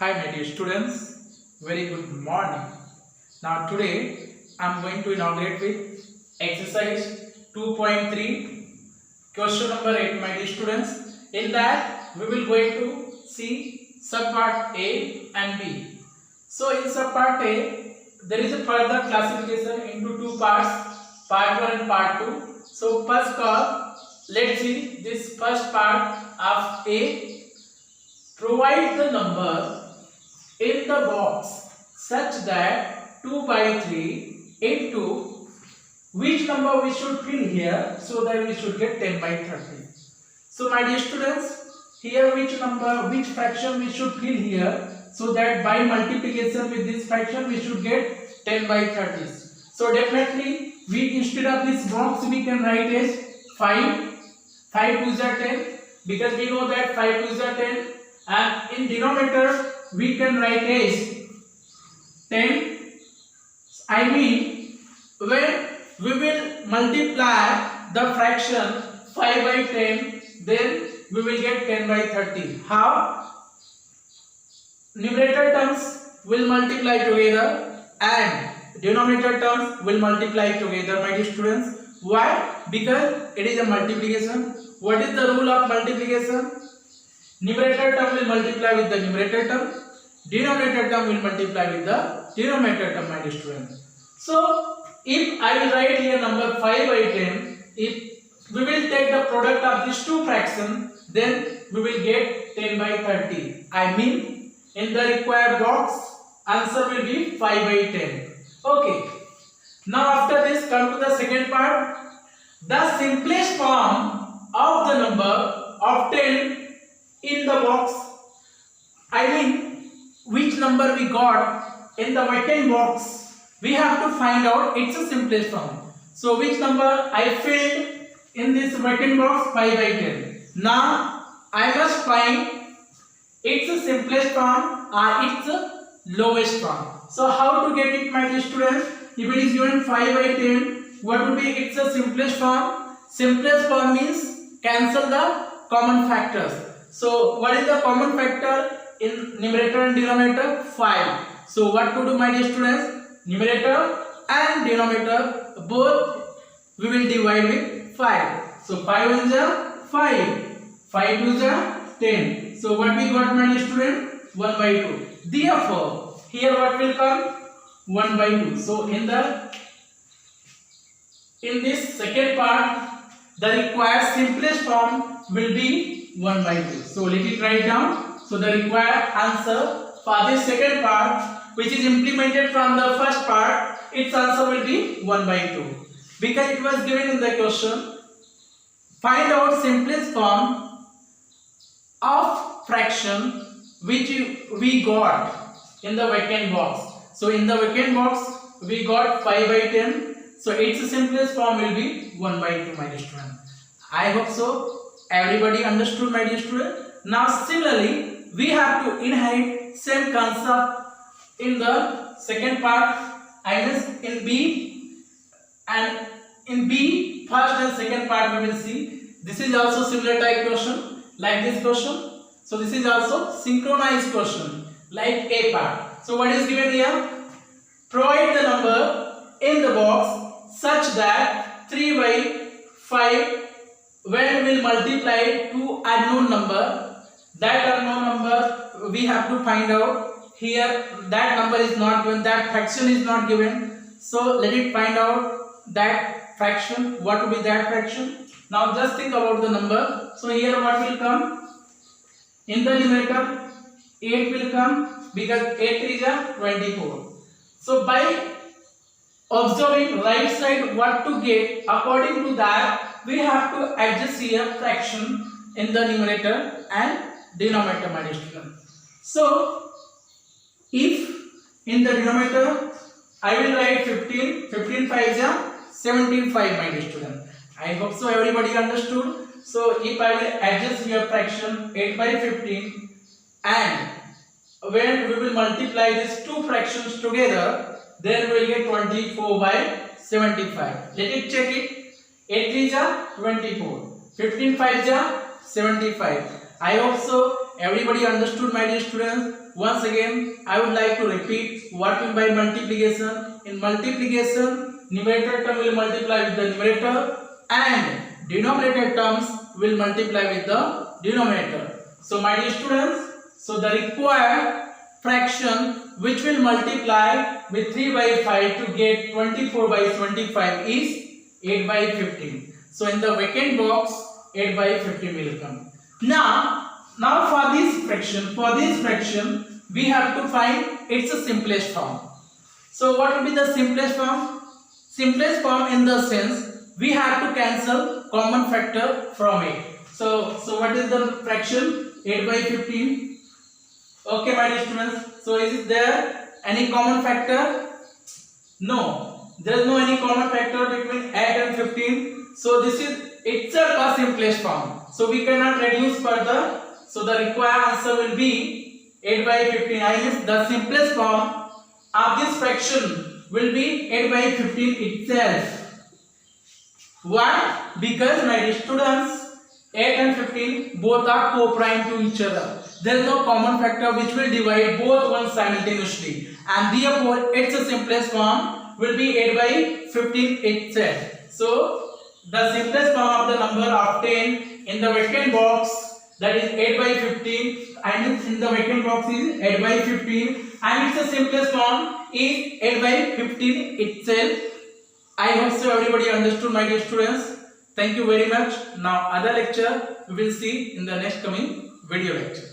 Hi my dear students, very good morning. Now today I am going to inaugurate with exercise 2.3 question number 8 my dear students. In that we will going to see subpart A and B. So in subpart A there is a further classification into two parts, part 1 and part 2. So first let's see this first part of A. Provide the number in the box such that 2 by 3 into which number we should fill here so that we should get 10 by 30. So my dear students, here which fraction we should fill here so that by multiplication with this fraction we should get 10 by 30. So definitely we instead of this box we can write as 5 2s are 10 because we know that 5 2s are 10. And in denominator we can write as 10. I mean when we will multiply the fraction 5 by 10 then we will get 10 by 30. How? Numerator terms will multiply together and denominator terms will multiply together my dear students. Why? Because it is a multiplication. What is the rule of multiplication? Numerator term will multiply with the numerator term, denominator term will multiply with the denominator term my dear students. So if I will write here number 5 by 10, if we will take the product of these two fractions then we will get 10 by 30. I mean in the required box answer will be 5 by 10. Okay. Now after this come to the second part. The simplest form of the number of 10 in the box, I mean which number we got in the vacant box, we have to find out its simplest form. So which number I filled in this vacant box? 5 by 10. Now I must find its simplest form or its lowest form. So how to get it my dear students? If it is given 5 by 10, what would be its simplest form? Simplest form means cancel the common factors. So what is the common factor in numerator and denominator? 5. So what to do my dear students? Numerator and denominator both we will divide with 5. So 5 1 is 5, 5 2 is 10. So what we got my dear student? 1 by 2. Therefore here what will come? 1 by 2. So in this second part the required simplest form will be 1 by 2. So let it write down. So the required answer for this second part which is implemented from the first part, its answer will be 1 by 2. Because it was given in the question, find out simplest form of fraction which we got in the vacant box. So in the vacant box we got 5 by 10. So its simplest form will be 1 by 2 my dear student. I hope so. Everybody understood my dear student. Now similarly we have to inherit same concept in the second part. I mean in B, and in B first and second part we will see. This is also similar type question like this question. So this is also synchronized question like A part. So what is given here? Provide the number in the box such that 3 by 5 when we will multiply to unknown number, that unknown number we have to find out. Here that number is not given, that fraction is not given. So let it find out that fraction. What will be that fraction? Now just think about the number. So here what will come? In the numerator 8 will come because 8 is 24. So by observing right side what to get, according to that we have to adjust here fraction in the numerator and denominator my dear student. So if in the denominator I will write 15, 15 5 is 75 my dear student. I hope so everybody understood. So if I will adjust here fraction 8 by 15 and when we will multiply these two fractions together then we will get 24 by 75. Let it check it. 8 3 is 24, 15 5 is 75. I hope so everybody understood, my dear students? Once again, I would like to repeat what mean by multiplication. In multiplication, numerator term will multiply with the numerator and denominator terms will multiply with the denominator. So my dear students, so the required fraction which will multiply with 3 by 5 to get 24 by 25 is 8 by 15. So in the vacant box 8 by 15 will come. Now for this fraction we have to find its simplest form. So what will be the simplest form? Simplest form in the sense we have to cancel common factor from it. So what is the fraction? 8 by 15. Okay, my dear students. So is there any common factor? No. There is no any common factor between 8 and 15. So this is itself a simplest form. So we cannot reduce further. So the required answer will be 8 by 15. I mean the simplest form of this fraction will be 8 by 15 itself. Why? Because my dear students, 8 and 15 both are co-prime to each other. There is no common factor which will divide both ones simultaneously, and therefore its simplest form will be 8 by 15 itself. So the simplest form of the number obtained in the vacant box, that is 8 by 15, and in the vacant box is 8 by 15, and its simplest form is 8 by 15 itself. I hope so everybody understood, my dear students. Thank you very much. Now other lecture we will see in the next coming video lecture.